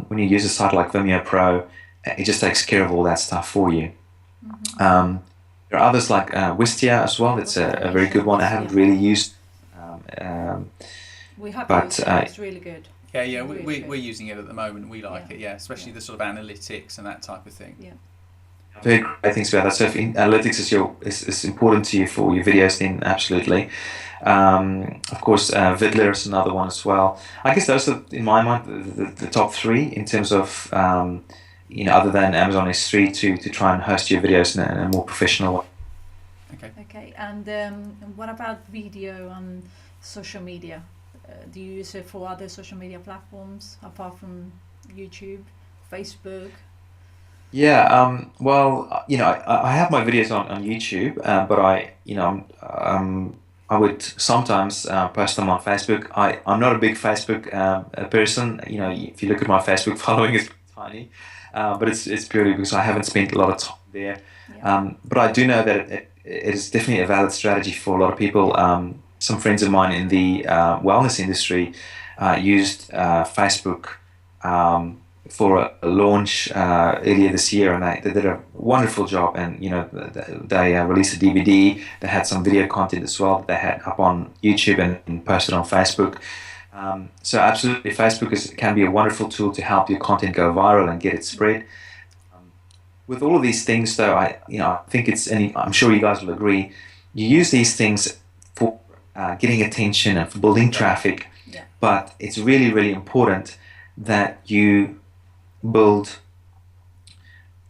when you use a site like Vimeo Pro, it just takes care of all that stuff for you. There are others like Wistia as well. It's a very good one. I haven't really used, We have but used it. It's really good. Yeah, Really we're using it at the moment. We like it, especially the sort of analytics and that type of thing. Yeah. very great things about that. So if analytics is important to you for your videos, then absolutely. Of course, Vidler is another one as well. I guess those are, in my mind, the top three in terms of other than Amazon S3 to try and host your videos in a more professional way. Okay. And what about video and social media? Do you use it for other social media platforms apart from YouTube, Facebook? Yeah, well, I have my videos on YouTube, but I would sometimes post them on Facebook. I'm not a big Facebook person. If you look at my Facebook following, it's tiny, but it's purely because I haven't spent a lot of time there. Yeah. But I do know that it is definitely a valid strategy for a lot of people. Some friends of mine in the wellness industry used Facebook for a launch earlier this year, and they did a wonderful job. And they released a DVD. They had some video content as well that they had up on YouTube and posted on Facebook. So absolutely, Facebook can be a wonderful tool to help your content go viral and get it spread. With all of these things, though, I think and I'm sure you guys will agree, you use these things for getting attention and for building traffic, but it's really, really important that you build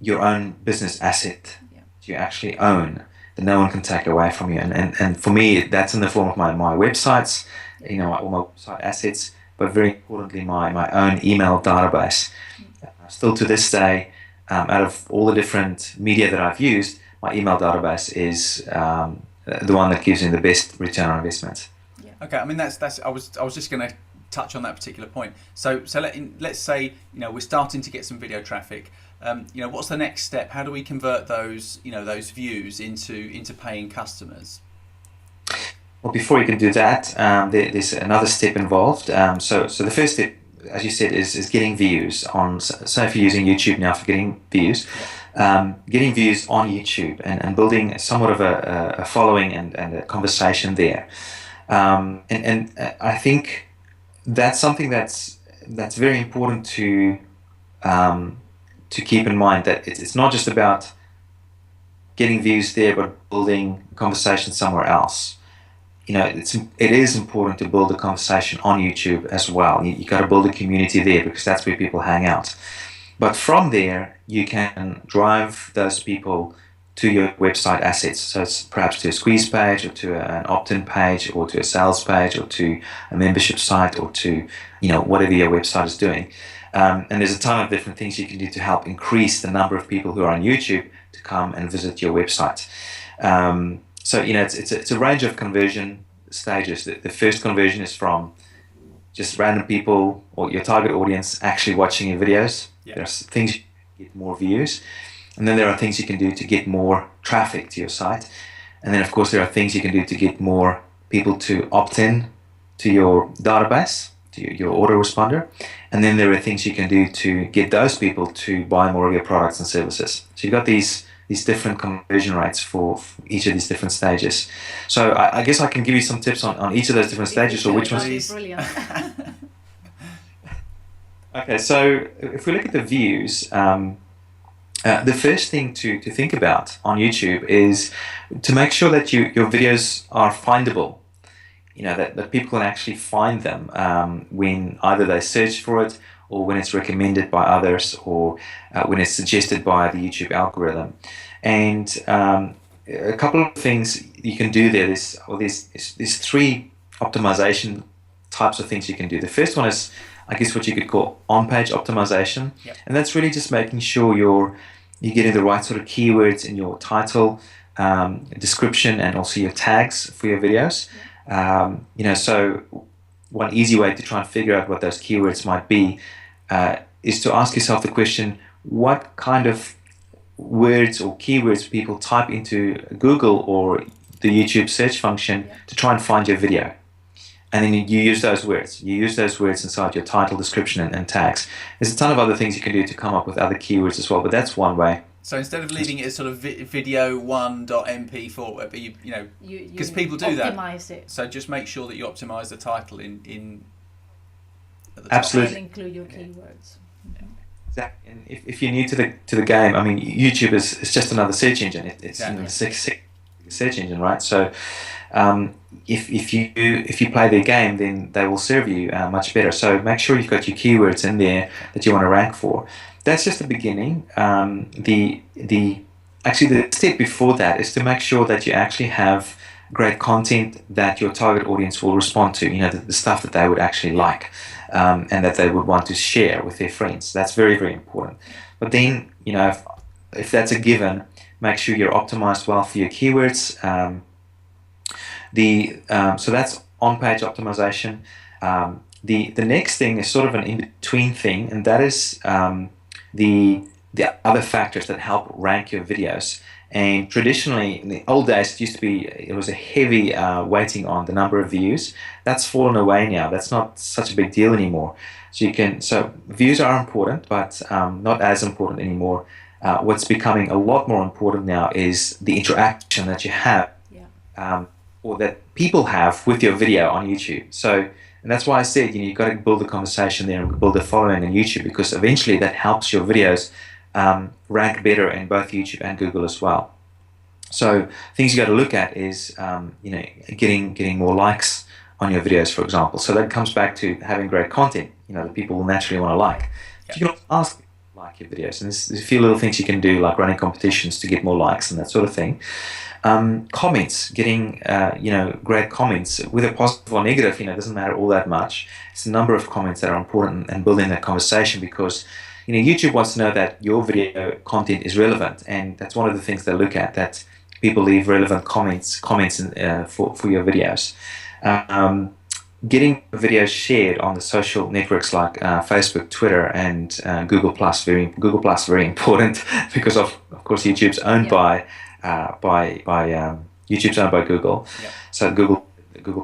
your own business asset that you actually own, that no one can take away from you. And for me, that's in the form of my websites, all my website assets, but very importantly, my own email database. Still to this day, out of all the different media that I've used, my email database is the one that gives me the best return on investment. Yeah. Okay, I mean that's I was just going to touch on that particular point. So let's say we're starting to get some video traffic. What's the next step? How do we convert those those views into paying customers? Well, before you can do that, there's another step involved. So the first step, as you said, is getting views on. So if you're using YouTube now for getting views, getting views on YouTube and building somewhat of a following and a conversation there. And I think that's something that's very important to keep in mind, that it's not just about getting views there, but building conversation somewhere else. It is important to build a conversation on YouTube as well. You got to build a community there because that's where people hang out. But from there, you can drive those people to your website assets. So it's perhaps to a squeeze page, or to an opt-in page, or to a sales page, or to a membership site, or to whatever your website is doing. And there's a ton of different things you can do to help increase the number of people who are on YouTube to come and visit your website. So it's a range of conversion stages. The first conversion is from just random people or your target audience actually watching your videos. There's things you can get more views, and then there are things you can do to get more traffic to your site, and then of course there are things you can do to get more people to opt in to your database, to your autoresponder, and then there are things you can do to get those people to buy more of your products and services. So you've got these different conversion rates for each of these different stages. So I guess I can give you some tips on each of those different stages, or which ones. Brilliant. Okay, so if we look at the views, the first thing to think about on YouTube is to make sure that your videos are findable. That people can actually find them when either they search for it, or when it's recommended by others, or when it's suggested by the YouTube algorithm. And a couple of things you can do there. There's three optimization types of things you can do. The first one is, I guess, what you could call on-page optimization. And that's really just making sure you're getting the right sort of keywords in your title, description, and also your tags for your videos. So one easy way to try and figure out what those keywords might be is to ask yourself the question, what kind of words or keywords people type into Google or the YouTube search function to try and find your video. and then you use those words. You use those words inside your title, description, and tags. There's a ton of other things you can do to come up with other keywords as well, but that's one way. So instead of leaving it as sort of video1.mp4, but you know, because people do that. Optimize it. So just make sure that you optimize the title in at the Absolutely. And include your keywords. Exactly. And if you're new to the game, I mean, YouTube is just another search engine. It's Exactly. the sixth search engine, right? So if you play their game, then they will serve you much better. So make sure you've got your keywords in there that you want to rank for. That's just the beginning. The step before that is to make sure that you actually have great content that your target audience will respond to. You know, the stuff that they would actually like, and that they would want to share with their friends. That's very, very important. But then, you know, if that's a given, make sure you're optimized well for your keywords. So that's on-page optimization. The next thing is sort of an in-between thing, and that is the other factors that help rank your videos. And traditionally, in the old days, it was a heavy weighting on the number of views. That's fallen away now. That's not such a big deal anymore. So views are important, but not as important anymore. What's becoming a lot more important now is the interaction that you have, or that people have with your video on YouTube. And that's why I said, you know, you've got to build a conversation there and build a following on YouTube, because eventually that helps your videos rank better in both YouTube and Google as well. So things you got to look at is, you know, getting more likes on your videos, for example. So that comes back to having great content, you know, that people will naturally want to like. But you can also ask people to like your videos, and there's a few little things you can do, like running competitions to get more likes and that sort of thing. Comments, getting you know, great comments, whether positive or negative, you know, it doesn't matter all that much. It's the number of comments that are important and building that conversation, because, you know, YouTube wants to know that your video content is relevant, and that's one of the things they look at, that people leave relevant comments for your videos. Getting videos shared on the social networks like Facebook, Twitter, and Google Plus. Very important, because of course YouTube's owned by YouTube's owned by Google. So Google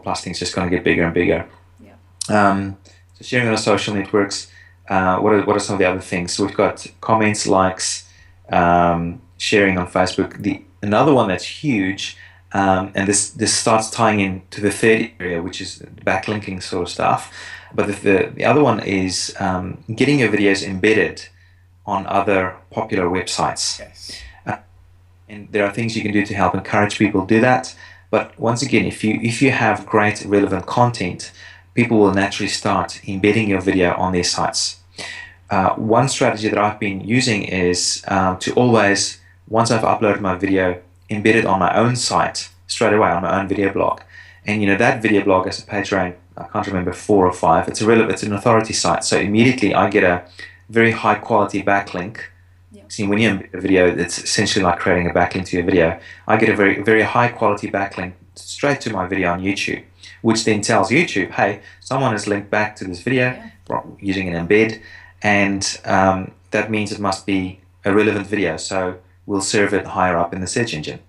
Plus thing's just going to get bigger and bigger. So sharing on the social networks. What are some of the other things? So we've got comments, likes, sharing on Facebook. Another one that's huge, and this starts tying into the third area, which is backlinking sort of stuff. But the other one is getting your videos embedded on other popular websites. Yes. And there are things you can do to help encourage people to do that. But once again, if you have great relevant content, people will naturally start embedding your video on their sites. One strategy that I've been using is to always, once I've uploaded my video, embed it on my own site straight away, on my own video blog. And you know, that video blog has a page rank, I can't remember, 4 or 5. It's an authority site, so immediately I get a very high quality backlink. See, when you embed a video, it's essentially like creating a backlink to your video. I get a very, very high quality backlink straight to my video on YouTube, which then tells YouTube, hey, someone has linked back to this video using an embed, and that means it must be a relevant video, so we'll serve it higher up in the search engine.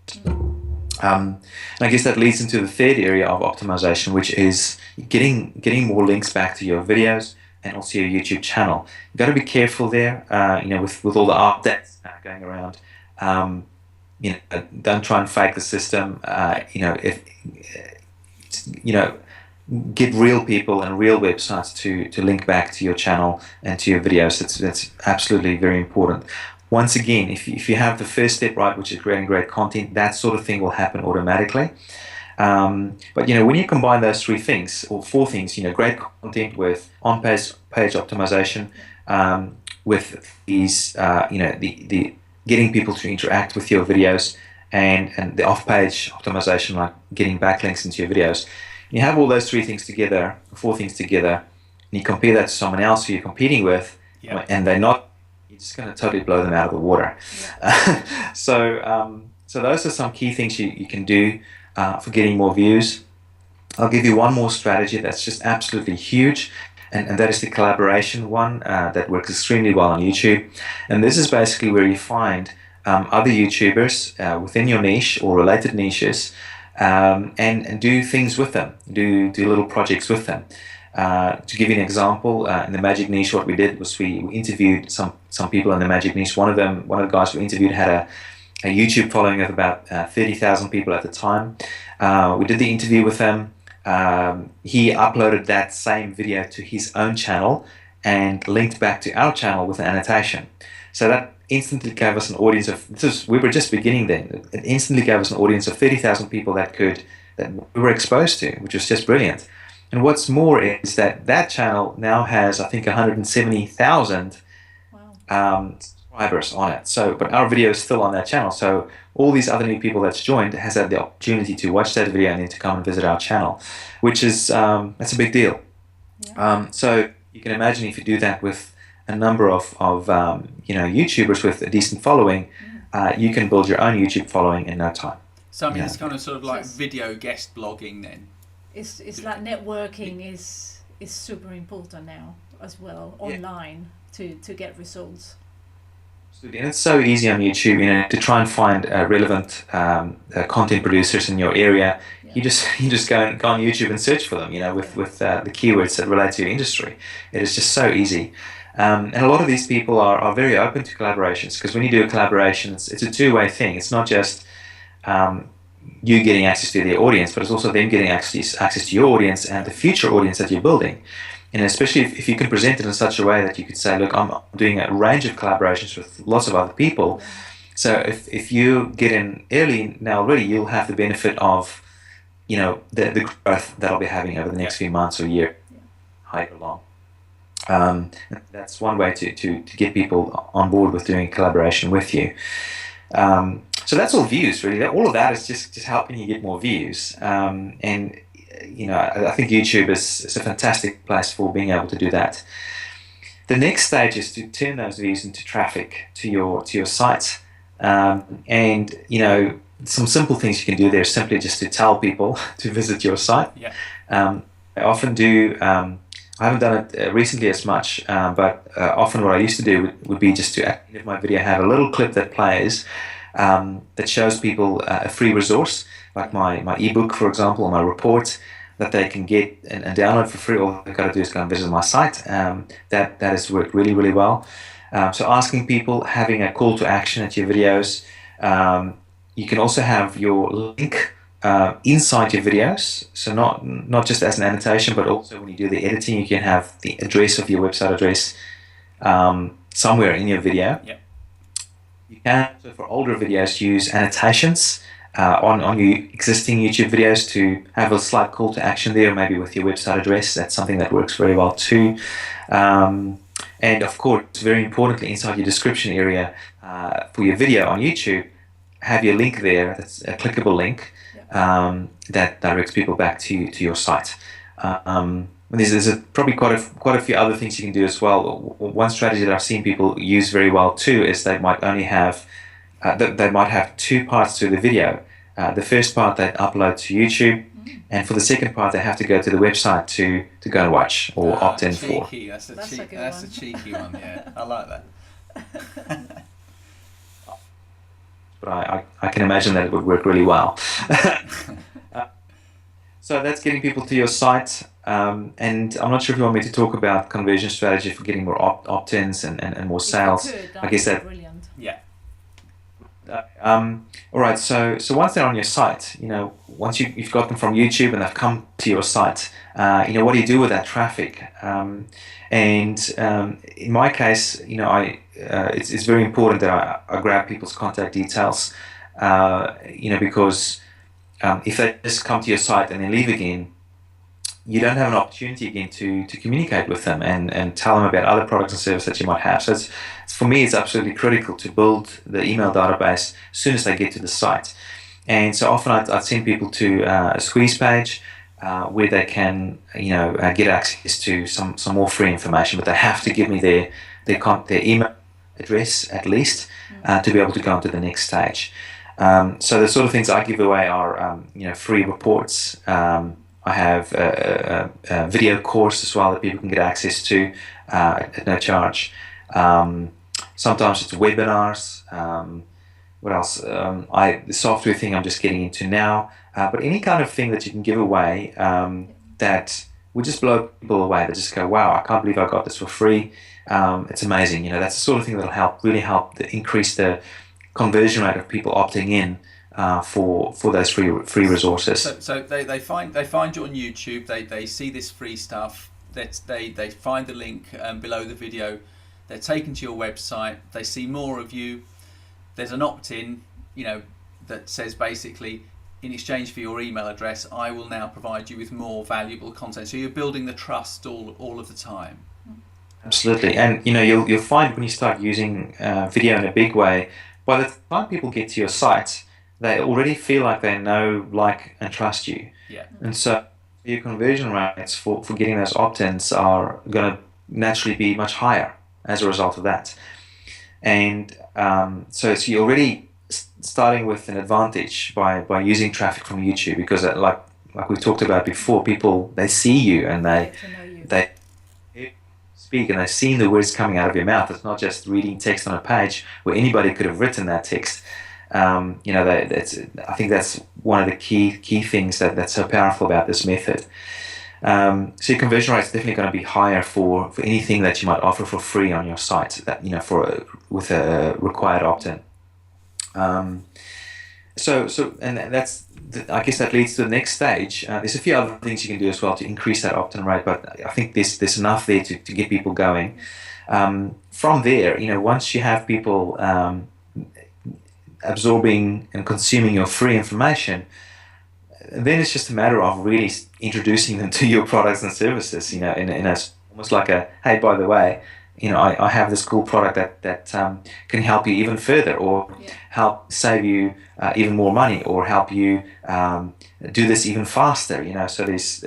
And I guess that leads into the third area of optimization, which is getting more links back to your videos and also your YouTube channel. You've got to be careful there, you know, with all the updates going around. You know, don't try and fake the system. You know, get real people and real websites to link back to your channel and to your videos. That's absolutely very important. Once again, if you have the first step right, which is creating great content, that sort of thing will happen automatically. But you know, when you combine those 3 things or 4 things, you know, great content with on-page optimization, with these, you know, the getting people to interact with your videos, and the off-page optimization, like getting backlinks into your videos. You have all those 3 things together, 4 things together, and you compare that to someone else who you're competing with, and they're not. You're just going to totally blow them out of the water. So those are some key things you can do for getting more views. I'll give you one more strategy that's just absolutely huge, and that is the collaboration one that works extremely well on YouTube. And this is basically where you find other YouTubers within your niche or related niches and do things with them, do little projects with them. To give you an example, in the Magic Niche, what we did was we interviewed some people in the Magic Niche. One of the guys we interviewed had a YouTube following of about 30,000 people at the time. We did the interview with him. He uploaded that same video to his own channel and linked back to our channel with an annotation. So that instantly gave us an audience of, we were just beginning then, it instantly gave us an audience of 30,000 people that we were exposed to, which was just brilliant. And what's more is that channel now has, I think, 170,000 subscribers on it. So, but our video is still on that channel. So all these other new people that's joined has had the opportunity to watch that video and then to come and visit our channel, which is, that's a big deal. Yeah. So you can imagine if you do that with a number of YouTubers with a decent following, you can build your own YouTube following in no time. So I mean, it's kind of sort of like video guest blogging then. It's like networking is super important now as well, online, to get results. Absolutely. And it's so easy on YouTube, to try and find relevant content producers in your area. Yeah. You just go on YouTube and search for them, with the keywords that relate to your industry. It is just so easy. And a lot of these people are very open to collaborations, because when you do a collaboration, it's a two-way thing. It's not just you getting access to their audience, but it's also them getting access to your audience and the future audience that you're building. And especially if you can present it in such a way that you could say, look, I'm doing a range of collaborations with lots of other people. So if you get in early now already, you'll have the benefit of, the growth that I'll be having over the next few months or year, however long. That's one way to get people on board with doing collaboration with you. So that's all views, really. All of that is just helping you get more views. And I think YouTube is a fantastic place for being able to do that. The next stage is to turn those views into traffic to your site. And some simple things you can do there is simply just to tell people to visit your site. Yeah. I often do. I haven't done it recently as much, but often what I used to do would be just to, at the end of my video, have a little clip that plays that shows people a free resource, like my ebook, for example, or my report, that they can get and download for free. All they've got to do is go and visit my site. That has worked really, really well. So asking people, having a call to action at your videos. You can also have your link inside your videos, so not just as an annotation, but also when you do the editing, you can have the address of your website address somewhere in your video. Yep. You can also, for older videos, use annotations on your existing YouTube videos to have a slight call to action there, maybe with your website address. That's something that works very well too. And of course, very importantly, inside your description area for your video on YouTube, have your link there. That's a clickable link that directs people back to your site. There's probably quite a few other things you can do as well. One strategy that I've seen people use very well too is they might only have they might have two parts to the video. The first part they upload to YouTube, and for the second part they have to go to the website to go and watch or opt in for. That's a cheeky one. Yeah, I like that. But I can imagine that it would work really well. So that's getting people to your site. And I'm not sure if you want me to talk about conversion strategy for getting more opt-ins and more sales. I guess that. Brilliant. Yeah. All right. So once they're on your site, once you've got them from YouTube and they've come to your site, what do you do with that traffic? And in my case, it's very important that I grab people's contact details, because if they just come to your site and then leave again, you don't have an opportunity again to communicate with them and tell them about other products and services that you might have. So for me, it's absolutely critical to build the email database as soon as they get to the site. And so often I'd send people to a squeeze page where they can, get access to some more free information, but they have to give me their email address at least to be able to go on to the next stage. So the sort of things I give away are, free reports. I have a video course as well that people can get access to at no charge. Sometimes it's webinars. What else? The software thing I'm just getting into now. but any kind of thing that you can give away that would just blow people away. They just go, wow, I can't believe I got this for free. It's amazing. That's the sort of thing that'll really help to increase the conversion rate of people opting in for those free resources. So they find you on YouTube. They see this free stuff. They find the link below the video. They're taken to your website. They see more of you. There's an opt-in, that says basically, in exchange for your email address, I will now provide you with more valuable content. So you're building the trust all of the time. Absolutely, and you'll find when you start using video in a big way, by the time people get to your site, they already feel like they know, like, and trust you. Yeah. And so your conversion rates for getting those opt-ins are going to naturally be much higher as a result of that. And so you're already starting with an advantage by using traffic from YouTube, because like we talked about before, people, they see you and they speak, and they've seen the words coming out of your mouth. It's not just reading text on a page where anybody could have written that text. I think that's one of the key things that's so powerful about this method. So your conversion rate is definitely going to be higher for anything that you might offer for free on your site, that with a required opt-in. And I guess that leads to the next stage. There's a few other things you can do as well to increase that opt-in rate, but I think there's enough there to get people going. From there, once you have people absorbing and consuming your free information, then it's just a matter of really introducing them to your products and services, in a almost like a, hey, by the way, I have this cool product that can help you even further, or help save you even more money, or help you do this even faster. So there's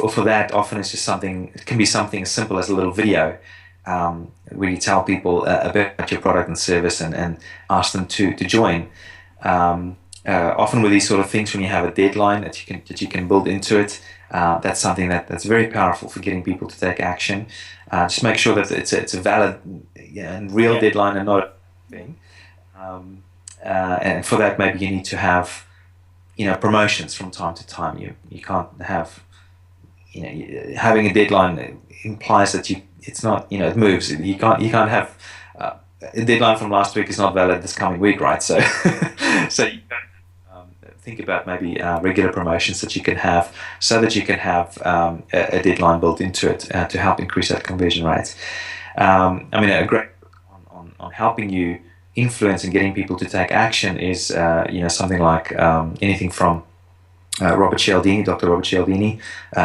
for that, often it's just it can be something as simple as a little video where you tell people about your product and service and ask them to join. Often with these sort of things, when you have a deadline that you can build into it, that's something that's very powerful for getting people to take action. Just make sure that it's a valid and real deadline, and not a thing. And for that, maybe you need to have promotions from time to time. You can't have having a deadline implies that it's not it moves. You can't have a deadline from last week is not valid this coming week, right? So you think about maybe regular promotions that you can have, so that you can have a deadline built into it to help increase that conversion rate. A great book on helping you influence and getting people to take action is something like anything from Robert Cialdini, Dr. Robert Cialdini,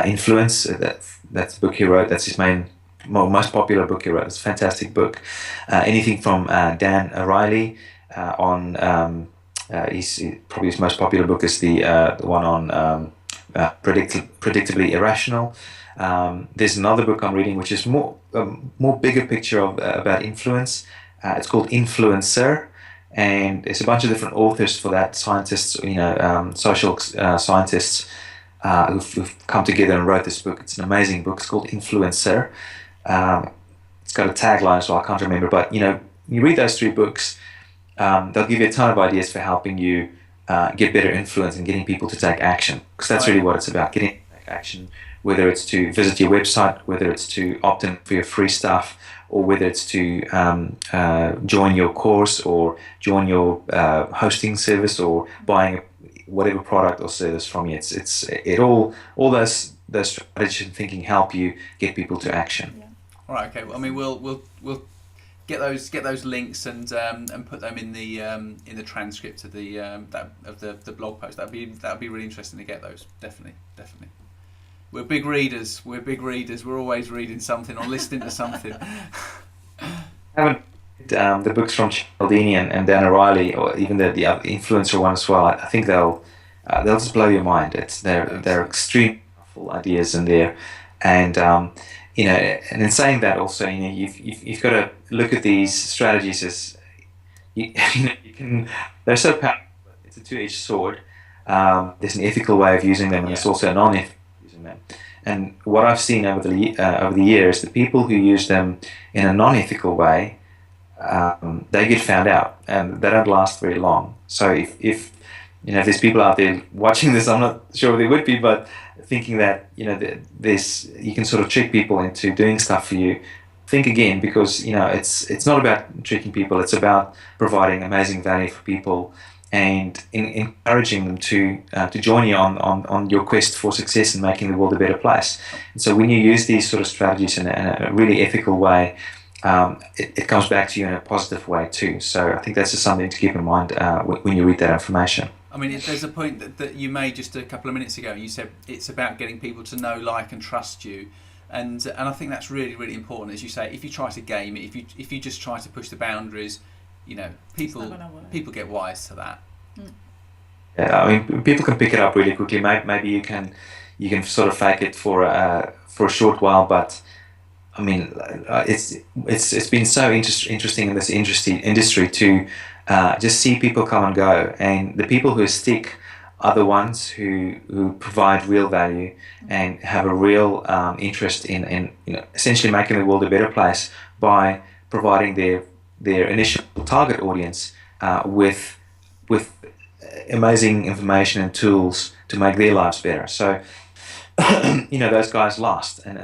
Influence. That's the book he wrote. That's his most popular book he wrote. It's a fantastic book. Anything from Dan O'Reilly on probably his most popular book is the one on Predictably Irrational. There's another book I'm reading which is more bigger picture about influence. It's called Influencer, and there's a bunch of different authors for that, scientists, social scientists who've come together and wrote this book. It's an amazing book. It's called Influencer. It's got a tagline as well, I can't remember, but you read those 3 books, they'll give you a ton of ideas for helping you get better influence and getting people to take action, because that's really what it's about, getting to take action, whether it's to visit your website, whether it's to opt in for your free stuff, or whether it's to join your course, or join your hosting service, or buying whatever product or service from you. All those strategies and thinking help you get people to action. Yeah. All right. Okay. Well, we'll get those links and put them in the transcript of the blog post. That'd be really interesting to get those. Definitely. We're big readers. We're always reading something or listening to something. I haven't read the books from Cialdini and Dan O'Reilly, or even the influencer one as well. I think they'll just blow your mind. They're extremely powerful ideas in there, and and in saying that also, you've got to look at these strategies as they're so powerful. It's a two-edged sword. There's an ethical way of using them, and there's also a non-ethical way of using them. And what I've seen over the years, the people who use them in a non-ethical way they get found out, and they don't last very long. So if there's people out there watching this, I'm not sure they would be, but thinking that there's you can sort of trick people into doing stuff for you, think again, because it's not about tricking people. It's about providing amazing value for people and encouraging them to join you on your quest for success and making the world a better place. And so when you use these sort of strategies in a really ethical way, it comes back to you in a positive way too. So I think that's just something to keep in mind when you read that information. I mean, there's a point that you made just a couple of minutes ago. You said it's about getting people to know, like, and trust you, and I think that's really, really important. As you say, if you try to game it, if you just try to push the boundaries, people get wise to that. Yeah, I mean, people can pick it up really quickly. Maybe you can sort of fake it for a short while, but I mean, it's been so interesting in this industry to just see people come and go, and the people who stick are the ones who provide real value and have a real interest in essentially making the world a better place by providing their initial target audience with amazing information and tools to make their lives better. So those guys last, and